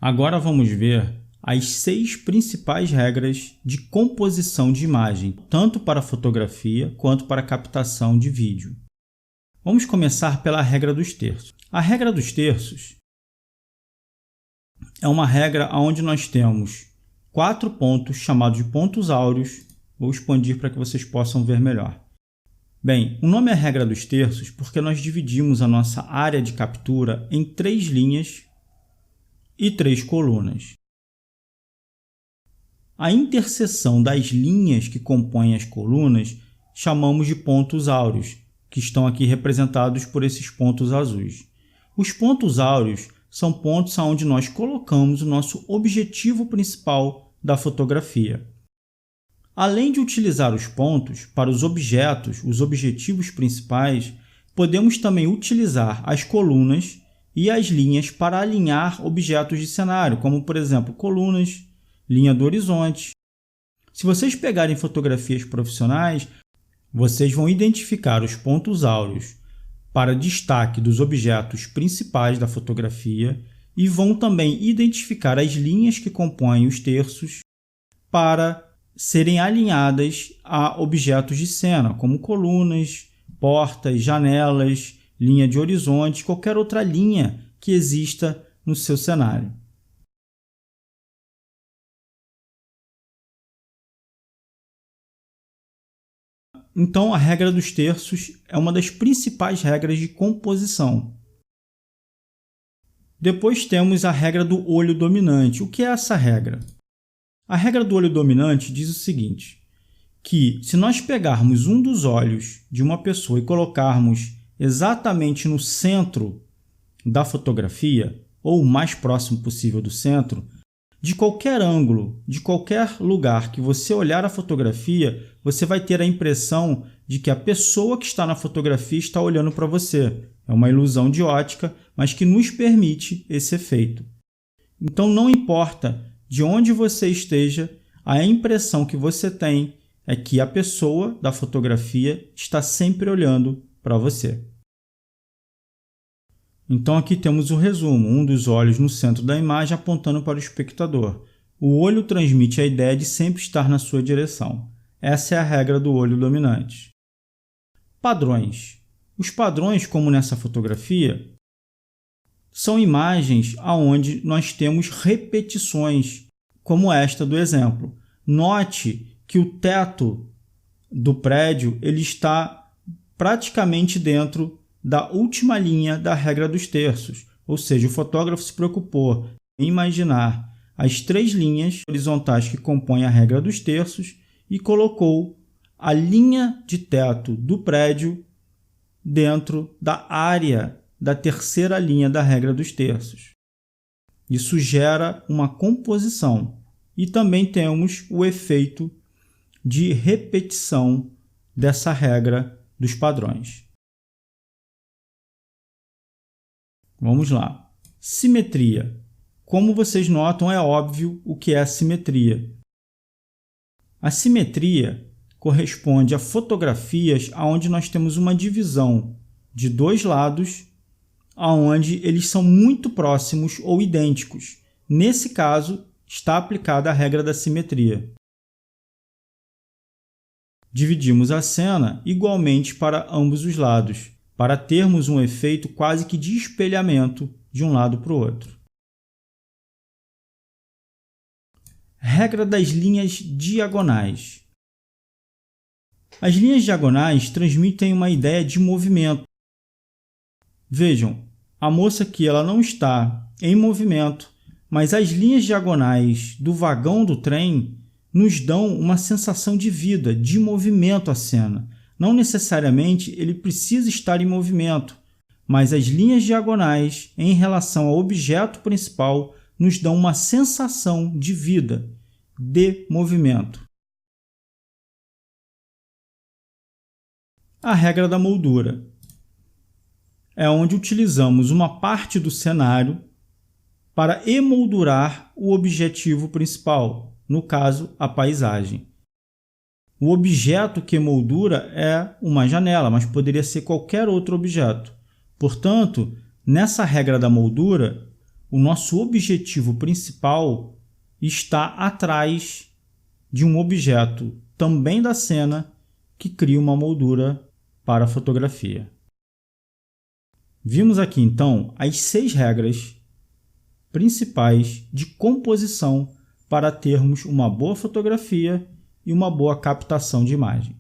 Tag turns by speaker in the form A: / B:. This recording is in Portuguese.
A: Agora vamos ver as 6 principais regras de composição de imagem, tanto para fotografia quanto para captação de vídeo. Vamos começar pela regra dos terços. A regra dos terços é uma regra onde nós temos 4 pontos chamados de pontos áureos. Vou expandir para que vocês possam ver melhor. Bem, o nome é regra dos terços porque nós dividimos a nossa área de captura em 3 linhas e 3 colunas. A interseção das linhas que compõem as colunas chamamos de pontos áureos, que estão aqui representados por esses pontos azuis. Os pontos áureos são pontos onde nós colocamos o nosso objetivo principal da fotografia. Além de utilizar os pontos para os objetos, os objetivos principais, podemos também utilizar as colunas e as linhas para alinhar objetos de cenário, como por exemplo colunas, linha do horizonte. Se vocês pegarem fotografias profissionais, vocês vão identificar os pontos áureos para destaque dos objetos principais da fotografia e vão também identificar as linhas que compõem os terços para serem alinhadas a objetos de cena, como colunas, portas, janelas, linha de horizonte, qualquer outra linha que exista no seu cenário. Então, a regra dos terços é uma das principais regras de composição. Depois temos a regra do olho dominante. O que é essa regra? A regra do olho dominante diz o seguinte, que se nós pegarmos um dos olhos de uma pessoa e colocarmos exatamente no centro da fotografia, ou o mais próximo possível do centro, de qualquer ângulo, de qualquer lugar que você olhar a fotografia, você vai ter a impressão de que a pessoa que está na fotografia está olhando para você. É uma ilusão de ótica, mas que nos permite esse efeito. Então, não importa de onde você esteja, a impressão que você tem é que a pessoa da fotografia está sempre olhando para você. Então, aqui temos o resumo, um dos olhos no centro da imagem apontando para o espectador. O olho transmite a ideia de sempre estar na sua direção. Essa é a regra do olho dominante. Padrões. Os padrões, como nessa fotografia, são imagens onde nós temos repetições, como esta do exemplo. Note que o teto do prédio ele está praticamente dentro da última linha da regra dos terços, ou seja, o fotógrafo se preocupou em imaginar as 3 linhas horizontais que compõem a regra dos terços e colocou a linha de teto do prédio dentro da área da terceira linha da regra dos terços. Isso gera uma composição e também temos o efeito de repetição dessa regra dos padrões. Vamos lá. Simetria. Como vocês notam, é óbvio o que é a simetria. A simetria corresponde a fotografias onde nós temos uma divisão de 2 lados, onde eles são muito próximos ou idênticos. Nesse caso, está aplicada a regra da simetria. Dividimos a cena igualmente para ambos os lados, para termos um efeito quase que de espelhamento de um lado para o outro. Regra das linhas diagonais. As linhas diagonais transmitem uma ideia de movimento. Vejam, a moça aqui ela não está em movimento, mas as linhas diagonais do vagão do trem nos dão uma sensação de vida, de movimento à cena. Não necessariamente ele precisa estar em movimento, mas as linhas diagonais em relação ao objeto principal nos dão uma sensação de vida, de movimento. A regra da moldura é onde utilizamos uma parte do cenário para emoldurar o objetivo principal, no caso, a paisagem. O objeto que emoldura é uma janela, mas poderia ser qualquer outro objeto. Portanto, nessa regra da moldura, o nosso objetivo principal está atrás de um objeto também da cena que cria uma moldura para a fotografia. Vimos aqui então as 6 regras principais de composição para termos uma boa fotografia e uma boa captação de imagem.